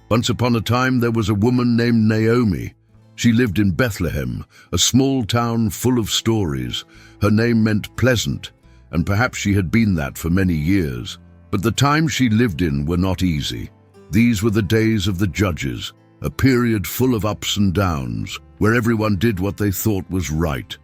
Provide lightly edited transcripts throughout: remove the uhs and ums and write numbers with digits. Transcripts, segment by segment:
Once upon a time there was a woman named Naomi. She lived in Bethlehem, a small town full of stories. Her name meant pleasant, and perhaps she had been that for many years. But the times she lived in were not easy. These were the days of the judges, a period full of ups and downs, where everyone did what they thought was right.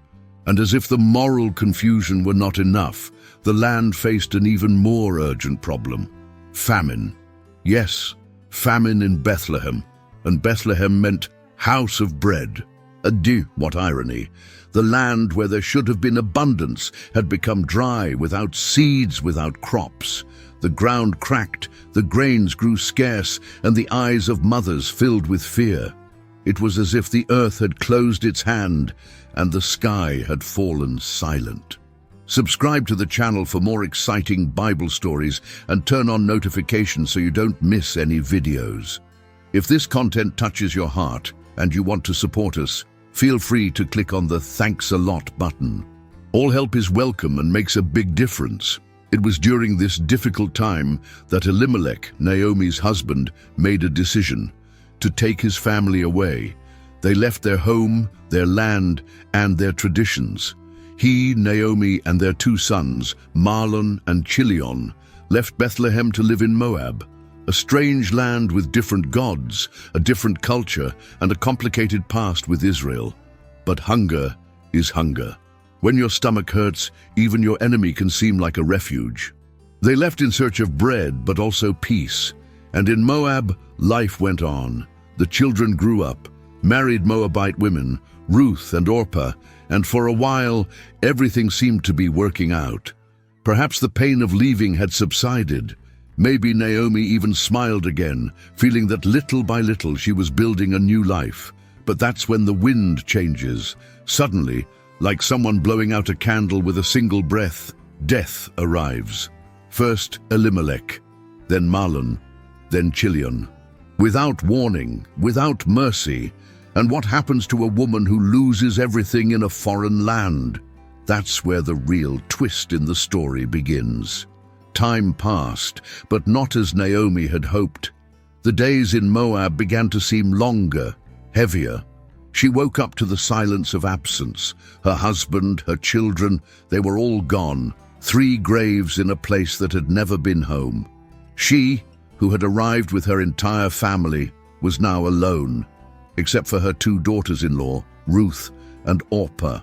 And as if the moral confusion were not enough, the land faced an even more urgent problem: famine. Yes, famine in Bethlehem, and Bethlehem meant house of bread. Adieu, what irony. The land where there should have been abundance had become dry, without seeds, without crops. The ground cracked, the grains grew scarce, and the eyes of mothers filled with fear. It was as if the earth had closed its hand and the sky had fallen silent. Subscribe to the channel for more exciting Bible stories and turn on notifications so you don't miss any videos. If this content touches your heart and you want to support us, feel free to click on the Thanks a Lot button. All help is welcome and makes a big difference. It was during this difficult time that Elimelech, Naomi's husband, made a decision to take his family away. They left their home, their land, and their traditions. He, Naomi, and their two sons, Mahlon and Chilion, left Bethlehem to live in Moab, a strange land with different gods, a different culture, and a complicated past with Israel. But hunger is hunger. When your stomach hurts, even your enemy can seem like a refuge. They left in search of bread, but also peace. And in Moab, life went on. The children grew up, married Moabite women, Ruth and Orpah, and for a while, everything seemed to be working out. Perhaps the pain of leaving had subsided. Maybe Naomi even smiled again, feeling that little by little she was building a new life. But that's when the wind changes. Suddenly, like someone blowing out a candle with a single breath, death arrives. First Elimelech, then Mahlon, then Chilion. Without warning, without mercy. And what happens to a woman who loses everything in a foreign land? That's where the real twist in the story begins. Time passed, but not as Naomi had hoped. The days in Moab began to seem longer, heavier. She woke up to the silence of absence. Her husband, her children, they were all gone. 3 graves in a place that had never been home. She, who had arrived with her entire family, was now alone, except for her 2 daughters-in-law, Ruth and Orpah.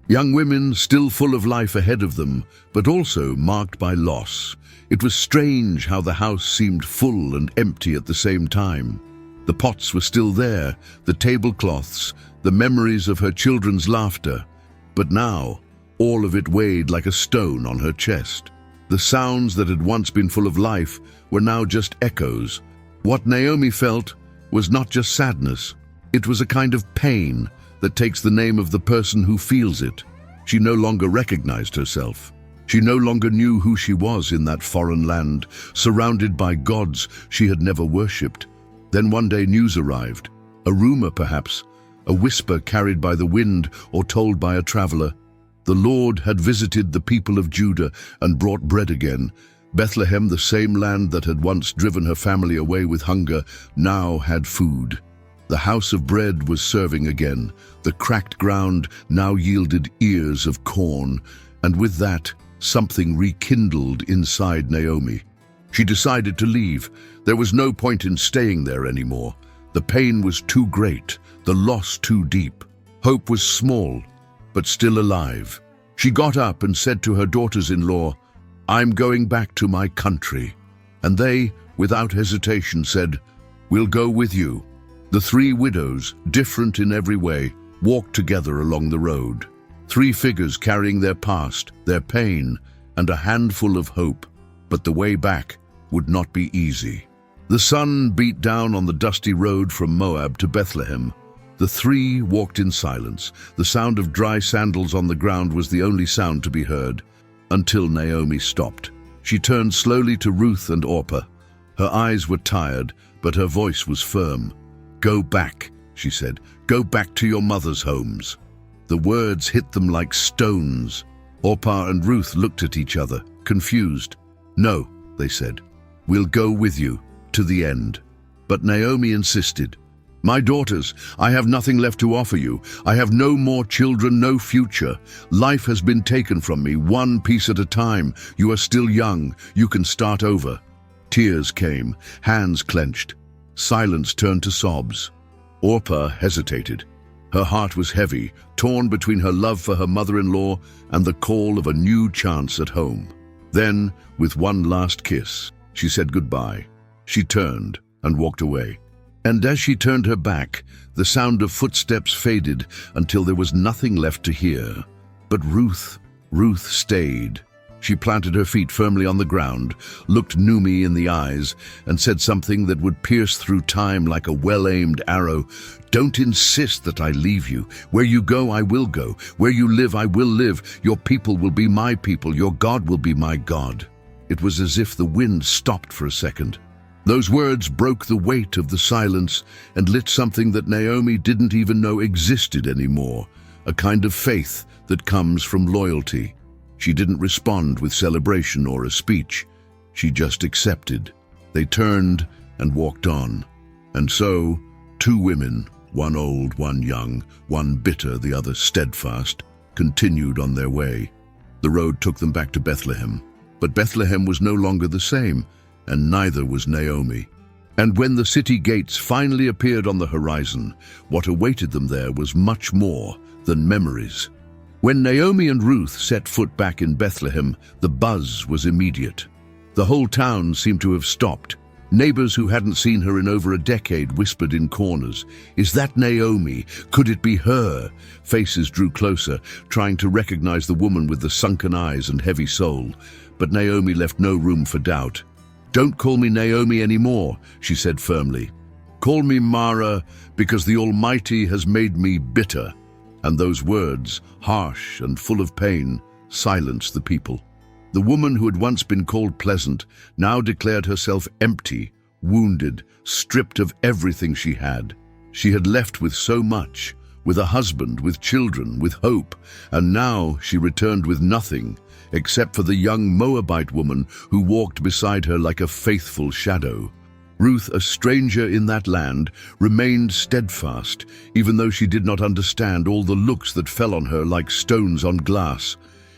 Young women still full of life ahead of them, but also marked by loss. It was strange how the house seemed full and empty at the same time. The pots were still there, the tablecloths, the memories of her children's laughter. But now, all of it weighed like a stone on her chest. The sounds that had once been full of life were now just echoes. What Naomi felt was not just sadness. It was a kind of pain that takes the name of the person who feels it. She no longer recognized herself. She no longer knew who she was in that foreign land, surrounded by gods she had never worshipped. Then one day news arrived. A rumor perhaps, a whisper carried by the wind or told by a traveler. The Lord had visited the people of Judah and brought bread again. Bethlehem, the same land that had once driven her family away with hunger, now had food. The house of bread was serving again. The cracked ground now yielded ears of corn, and with that, something rekindled inside Naomi. She decided to leave. There was no point in staying there anymore. The pain was too great, the loss too deep. Hope was small, but still alive. She got up and said to her daughters-in-law, "I'm going back to my country." And they, without hesitation, said, "We'll go with you." The 3 widows, different in every way, walked together along the road. 3 figures carrying their past, their pain, and a handful of hope. But the way back would not be easy. The sun beat down on the dusty road from Moab to Bethlehem. The 3 walked in silence. The sound of dry sandals on the ground was the only sound to be heard, until Naomi stopped. She turned slowly to Ruth and Orpah. Her eyes were tired, but her voice was firm. "Go back," she said. "Go back to your mother's homes." The words hit them like stones. Orpah and Ruth looked at each other, confused. "No," they said. "We'll go with you to the end." But Naomi insisted. "My daughters, I have nothing left to offer you. I have no more children, no future. Life has been taken from me, one piece at a time. You are still young. You can start over." Tears came, hands clenched. Silence turned to sobs. Orpah hesitated. Her heart was heavy, torn between her love for her mother-in-law and the call of a new chance at home. Then, with one last kiss, she said goodbye. She turned and walked away. And as she turned her back, the sound of footsteps faded until there was nothing left to hear. But Ruth stayed. She planted her feet firmly on the ground, looked Naomi in the eyes, and said something that would pierce through time like a well-aimed arrow. "Don't insist that I leave you. Where you go, I will go. Where you live, I will live. Your people will be my people. Your God will be my God." It was as if the wind stopped for a second. Those words broke the weight of the silence and lit something that Naomi didn't even know existed anymore, a kind of faith that comes from loyalty. She didn't respond with celebration or a speech. She just accepted. They turned and walked on. And so, two women, one old, one young, one bitter, the other steadfast, continued on their way. The road took them back to Bethlehem. But Bethlehem was no longer the same, and neither was Naomi. And when the city gates finally appeared on the horizon, what awaited them there was much more than memories. When Naomi and Ruth set foot back in Bethlehem, the buzz was immediate. The whole town seemed to have stopped. Neighbors who hadn't seen her in over a decade whispered in corners, "Is that Naomi? Could it be her?" Faces drew closer, trying to recognize the woman with the sunken eyes and heavy soul. But Naomi left no room for doubt. "Don't call me Naomi anymore," she said firmly. "Call me Mara, because the Almighty has made me bitter." And those words, harsh and full of pain, silenced the people. The woman who had once been called pleasant now declared herself empty, wounded, stripped of everything she had. She had left with so much, with a husband, with children, with hope, and now she returned with nothing, except for the young Moabite woman who walked beside her like a faithful shadow. Ruth, a stranger in that land, remained steadfast, even though she did not understand all the looks that fell on her like stones on glass.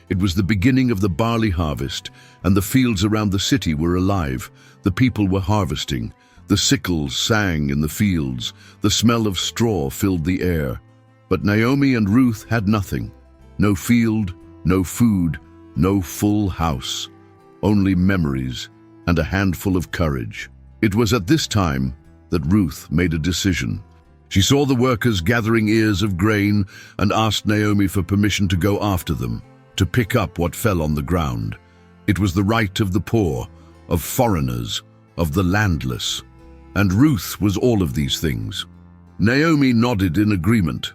It was the beginning of the barley harvest, and the fields around the city were alive. The people were harvesting. The sickles sang in the fields. The smell of straw filled the air. But Naomi and Ruth had nothing. No field, no food, no full house. Only memories and a handful of courage. It was at this time that Ruth made a decision. She saw the workers gathering ears of grain and asked Naomi for permission to go after them, to pick up what fell on the ground. It was the right of the poor, of foreigners, of the landless. And Ruth was all of these things. Naomi nodded in agreement,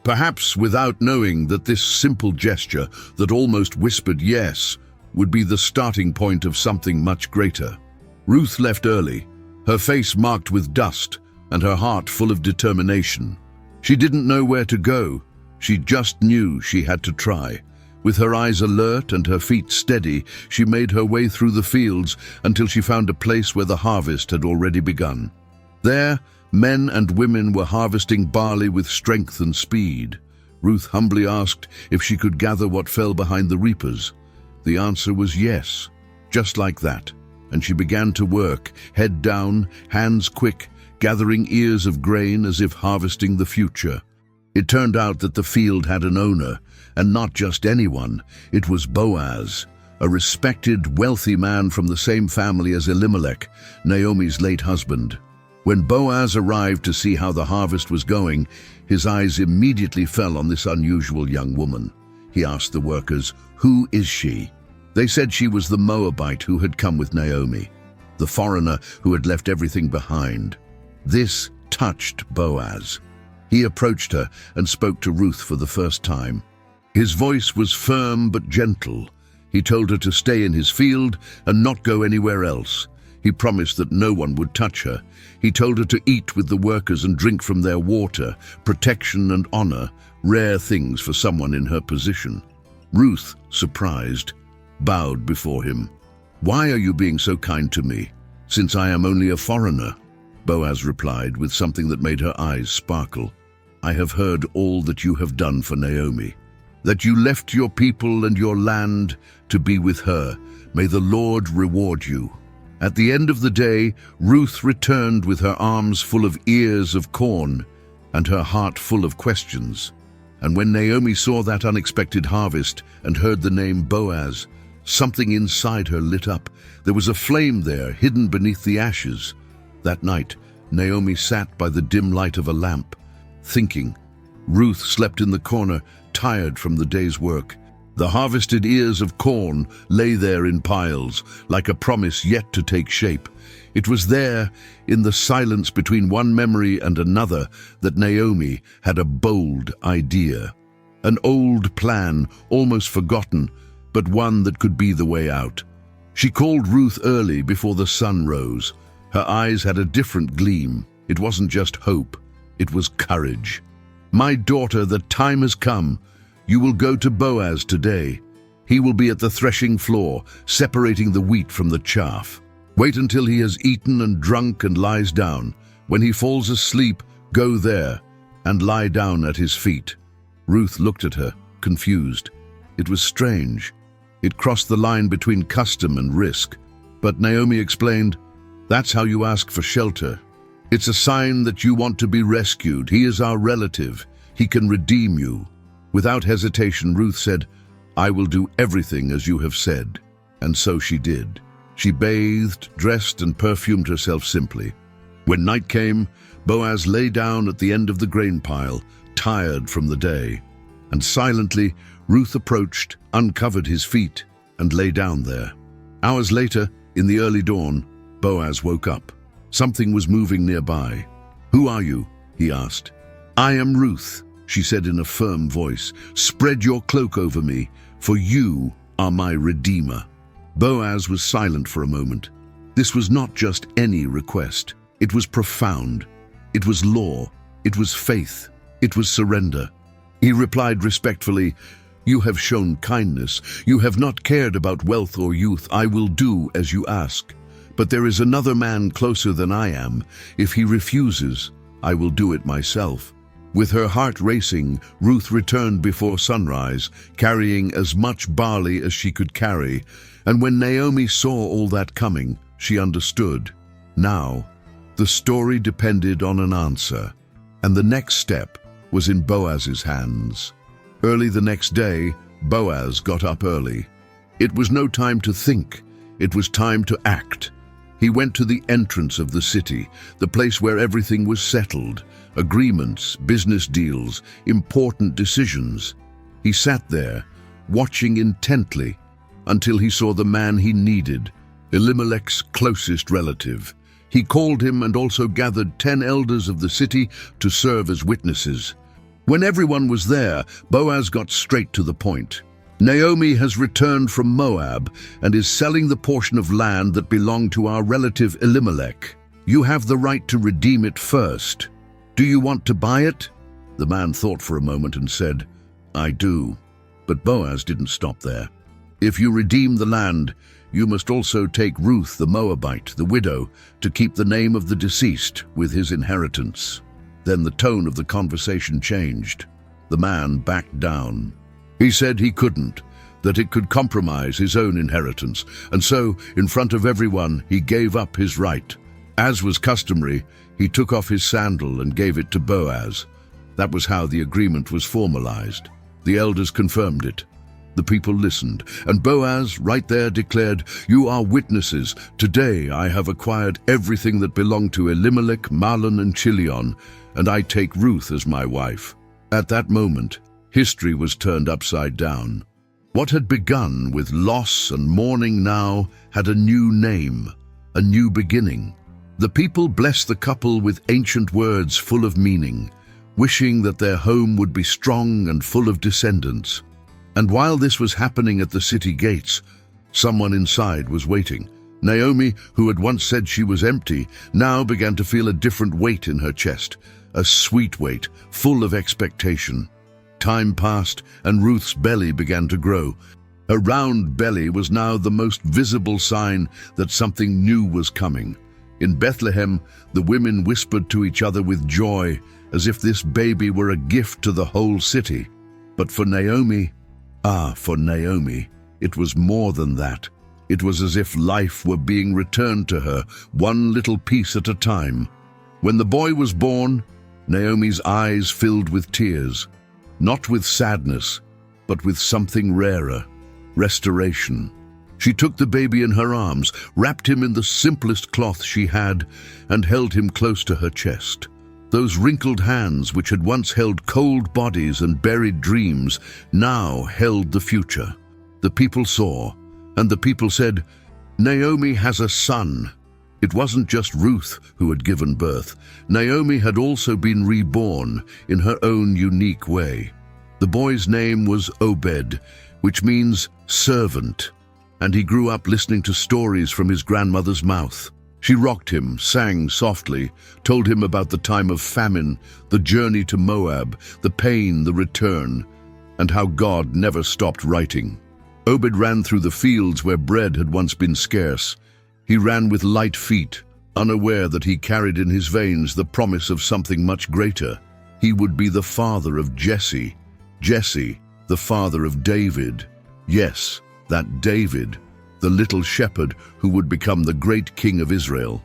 perhaps without knowing that this simple gesture that almost whispered yes would be the starting point of something much greater. Ruth left early, her face marked with dust and her heart full of determination. She didn't know where to go. She just knew she had to try. With her eyes alert and her feet steady, she made her way through the fields until she found a place where the harvest had already begun. There, men and women were harvesting barley with strength and speed. Ruth humbly asked if she could gather what fell behind the reapers. The answer was yes, just like that. And she began to work, head down, hands quick, gathering ears of grain as if harvesting the future. It turned out that the field had an owner, and not just anyone. It was Boaz, a respected, wealthy man from the same family as Elimelech, Naomi's late husband. When Boaz arrived to see how the harvest was going, his eyes immediately fell on this unusual young woman. He asked the workers, "Who is she?" They said she was the Moabite who had come with Naomi, the foreigner who had left everything behind. This touched Boaz. He approached her and spoke to Ruth for the first time. His voice was firm but gentle. He told her to stay in his field and not go anywhere else. He promised that no one would touch her. He told her to eat with the workers and drink from their water, protection and honor, rare things for someone in her position. Ruth, surprised, bowed before him. "Why are you being so kind to me, since I am only a foreigner?" Boaz replied with something that made her eyes sparkle. "I have heard all that you have done for Naomi, that you left your people and your land to be with her. May the Lord reward you." At the end of the day, Ruth returned with her arms full of ears of corn and her heart full of questions. And when Naomi saw that unexpected harvest and heard the name Boaz, something inside her lit up. There was a flame there, hidden beneath the ashes. That night, Naomi sat by the dim light of a lamp, thinking. Ruth slept in the corner, tired from the day's work. The harvested ears of corn lay there in piles, like a promise yet to take shape. It was there, in the silence between one memory and another, that Naomi had a bold idea. An old plan, almost forgotten, but one that could be the way out. She called Ruth early before the sun rose. Her eyes had a different gleam. It wasn't just hope, it was courage. "My daughter, the time has come. You will go to Boaz today. He will be at the threshing floor, separating the wheat from the chaff. Wait until he has eaten and drunk and lies down. When he falls asleep, go there and lie down at his feet." Ruth looked at her, confused. It was strange. It crossed the line between custom and risk. But Naomi explained, "That's how you ask for shelter. It's a sign that you want to be rescued. He is our relative. He can redeem you." Without hesitation, Ruth said, "I will do everything as you have said." And so she did. She bathed, dressed, and perfumed herself simply. When night came, Boaz lay down at the end of the grain pile, tired from the day. And silently, Ruth approached, uncovered his feet, and lay down there. Hours later, in the early dawn, Boaz woke up. Something was moving nearby. "Who are you?" he asked. "I am Ruth," she said in a firm voice. "Spread your cloak over me, for you are my redeemer." Boaz was silent for a moment. This was not just any request. It was profound. It was law. It was faith. It was surrender. He replied respectfully, "You have shown kindness. You have not cared about wealth or youth. I will do as you ask. But there is another man closer than I am. If he refuses, I will do it myself." With her heart racing, Ruth returned before sunrise, carrying as much barley as she could carry. And when Naomi saw all that coming, she understood. Now, the story depended on an answer, and the next step was in Boaz's hands. Early the next day, Boaz got up early. It was no time to think, it was time to act. He went to the entrance of the city, the place where everything was settled, agreements, business deals, important decisions. He sat there, watching intently, until he saw the man he needed, Elimelech's closest relative. He called him and also gathered 10 elders of the city to serve as witnesses. When everyone was there, Boaz got straight to the point. "Naomi has returned from Moab and is selling the portion of land that belonged to our relative Elimelech. You have the right to redeem it first. Do you want to buy it?" The man thought for a moment and said, "I do." But Boaz didn't stop there. "If you redeem the land, you must also take Ruth the Moabite, the widow, to keep the name of the deceased with his inheritance." Then the tone of the conversation changed. The man backed down. He said he couldn't, that it could compromise his own inheritance, and so, in front of everyone, he gave up his right. As was customary, he took off his sandal and gave it to Boaz. That was how the agreement was formalized. The elders confirmed it. The people listened, and Boaz, right there, declared, "You are witnesses. Today I have acquired everything that belonged to Elimelech, Mahlon, and Chilion, and I take Ruth as my wife." At that moment, history was turned upside down. What had begun with loss and mourning now had a new name, a new beginning. The people blessed the couple with ancient words full of meaning, wishing that their home would be strong and full of descendants. And while this was happening at the city gates, someone inside was waiting. Naomi, who had once said she was empty, now began to feel a different weight in her chest, a sweet weight, full of expectation. Time passed, and Ruth's belly began to grow. Her round belly was now the most visible sign that something new was coming. In Bethlehem, the women whispered to each other with joy, as if this baby were a gift to the whole city. But for Naomi, it was more than that. It was as if life were being returned to her, one little piece at a time. When the boy was born, Naomi's eyes filled with tears, not with sadness, but with something rarer, restoration. She took the baby in her arms, wrapped him in the simplest cloth she had, and held him close to her chest. Those wrinkled hands, which had once held cold bodies and buried dreams, now held the future. The people saw, and the people said, "Naomi has a son." It wasn't just Ruth who had given birth. Naomi had also been reborn in her own unique way. The boy's name was Obed, which means servant, and he grew up listening to stories from his grandmother's mouth. She rocked him, sang softly, told him about the time of famine, the journey to Moab, the pain, the return, and how God never stopped writing. Obed ran through the fields where bread had once been scarce. He ran with light feet, unaware that he carried in his veins the promise of something much greater. He would be the father of Jesse, the father of David. Yes, that David, the little shepherd who would become the great king of Israel.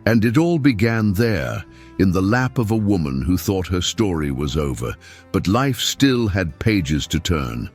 And it all began there, in the lap of a woman who thought her story was over, but life still had pages to turn.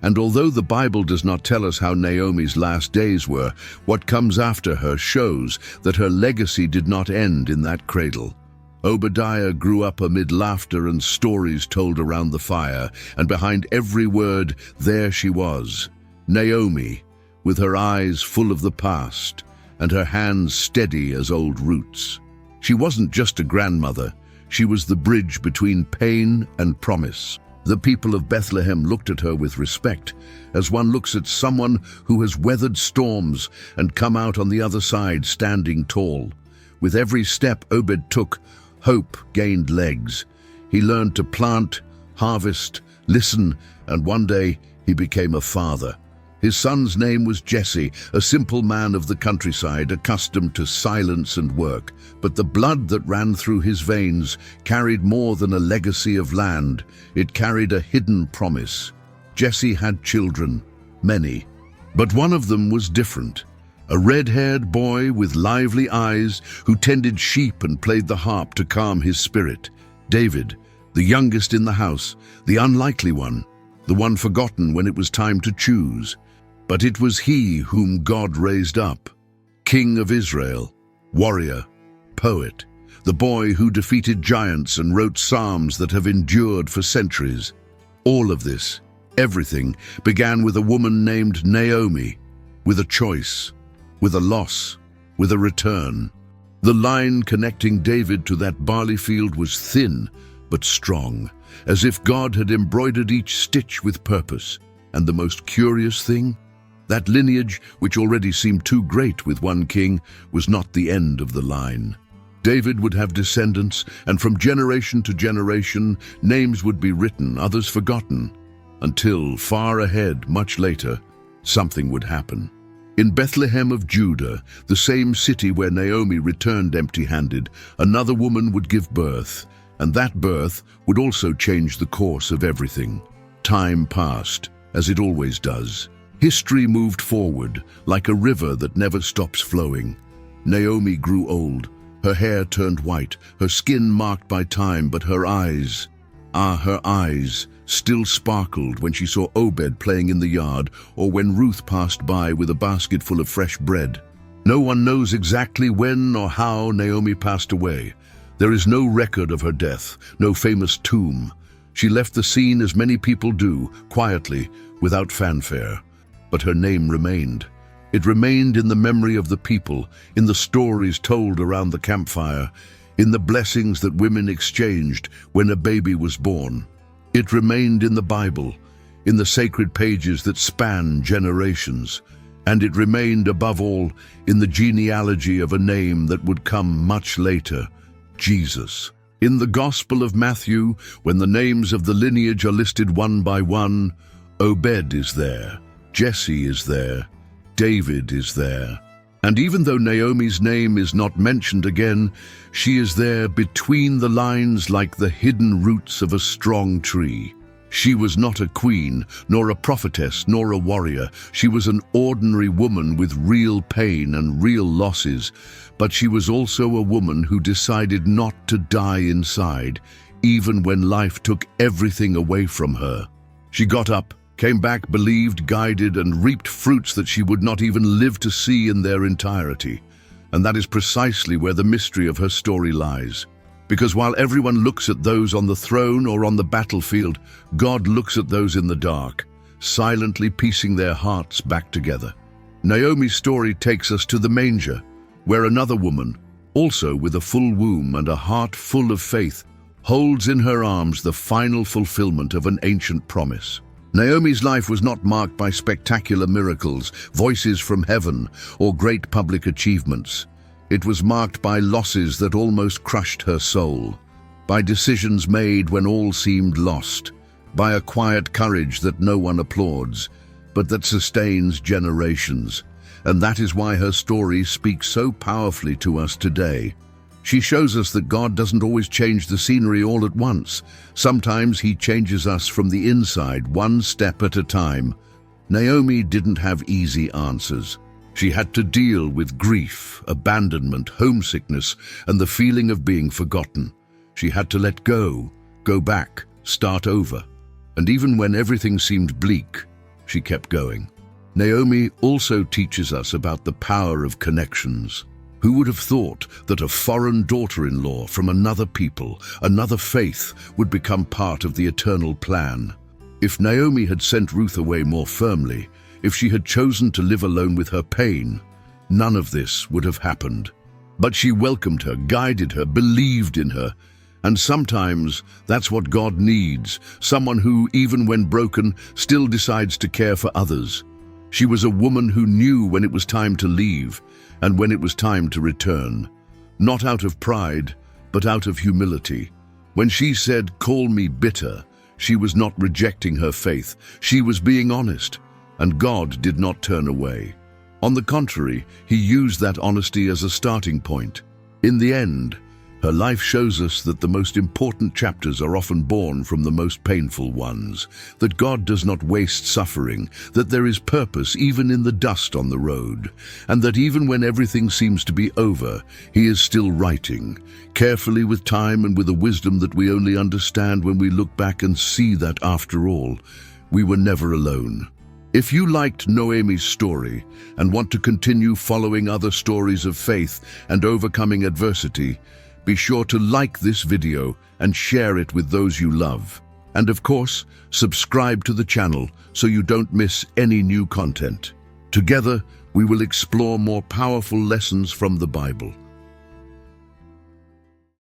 And although the Bible does not tell us how Naomi's last days were, what comes after her shows that her legacy did not end in that cradle. Obadiah grew up amid laughter and stories told around the fire, and behind every word, there she was, Naomi, with her eyes full of the past, and her hands steady as old roots. She wasn't just a grandmother, she was the bridge between pain and promise. The people of Bethlehem looked at her with respect, as one looks at someone who has weathered storms and come out on the other side standing tall. With every step Obed took, hope gained legs. He learned to plant, harvest, listen, and one day he became a father. His son's name was Jesse, a simple man of the countryside, accustomed to silence and work. But the blood that ran through his veins carried more than a legacy of land. It carried a hidden promise. Jesse had children, many, but one of them was different. A red-haired boy with lively eyes who tended sheep and played the harp to calm his spirit. David, the youngest in the house, the unlikely one, the one forgotten when it was time to choose. But it was he whom God raised up, King of Israel, warrior, poet, the boy who defeated giants and wrote psalms that have endured for centuries. All of this, everything, began with a woman named Naomi, with a choice, with a loss, with a return. The line connecting David to that barley field was thin but strong, as if God had embroidered each stitch with purpose. And the most curious thing? That lineage, which already seemed too great with one king, was not the end of the line. David would have descendants, and from generation to generation, names would be written, others forgotten, until, far ahead, much later, something would happen. In Bethlehem of Judah, the same city where Naomi returned empty-handed, another woman would give birth, and that birth would also change the course of everything. Time passed, as it always does. History moved forward, like a river that never stops flowing. Naomi grew old. Her hair turned white, her skin marked by time, but her eyes still sparkled when she saw Obed playing in the yard, or when Ruth passed by with a basket full of fresh bread. No one knows exactly when or how Naomi passed away. There is no record of her death, no famous tomb. She left the scene as many people do, quietly, without fanfare. But her name remained. It remained in the memory of the people, in the stories told around the campfire, in the blessings that women exchanged when a baby was born. It remained in the Bible, in the sacred pages that span generations. And it remained, above all, in the genealogy of a name that would come much later, Jesus. In the Gospel of Matthew, when the names of the lineage are listed one by one, Obed is there. Jesse is there, David is there, And even though Naomi's name is not mentioned again, she is there between the lines like the hidden roots of a strong tree. She was not a queen, nor a prophetess, nor a warrior. She was an ordinary woman with real pain and real losses, but she was also a woman who decided not to die inside, even when life took everything away from her. She got up, came back, believed, guided, and reaped fruits that she would not even live to see in their entirety. And that is precisely where the mystery of her story lies. Because while everyone looks at those on the throne or on the battlefield, God looks at those in the dark, silently piecing their hearts back together. Naomi's story takes us to the manger, where another woman, also with a full womb and a heart full of faith, holds in her arms the final fulfillment of an ancient promise. Naomi's life was not marked by spectacular miracles, voices from heaven, or great public achievements. It was marked by losses that almost crushed her soul, by decisions made when all seemed lost, by a quiet courage that no one applauds, but that sustains generations. And that is why her story speaks so powerfully to us today. She shows us that God doesn't always change the scenery all at once. Sometimes He changes us from the inside, one step at a time. Naomi didn't have easy answers. She had to deal with grief, abandonment, homesickness, and the feeling of being forgotten. She had to let go back, start over. And even when everything seemed bleak, she kept going. Naomi also teaches us about the power of connections. Who would have thought that a foreign daughter-in-law from another people, another faith, would become part of the eternal plan? If Naomi had sent Ruth away more firmly, if she had chosen to live alone with her pain, none of this would have happened. But she welcomed her, guided her, believed in her. And sometimes that's what God needs, someone who, even when broken, still decides to care for others. She was a woman who knew when it was time to leave and when it was time to return, not out of pride, but out of humility. When she said, "Call me bitter," she was not rejecting her faith. She was being honest, and God did not turn away. On the contrary, He used that honesty as a starting point. In the end, her life shows us that the most important chapters are often born from the most painful ones, that God does not waste suffering, that there is purpose even in the dust on the road, and that even when everything seems to be over, He is still writing, carefully with time and with a wisdom that we only understand when we look back and see that, after all, we were never alone. If you liked Noemi's story and want to continue following other stories of faith and overcoming adversity, be sure to like this video and share it with those you love. And of course, subscribe to the channel so you don't miss any new content. Together, we will explore more powerful lessons from the Bible.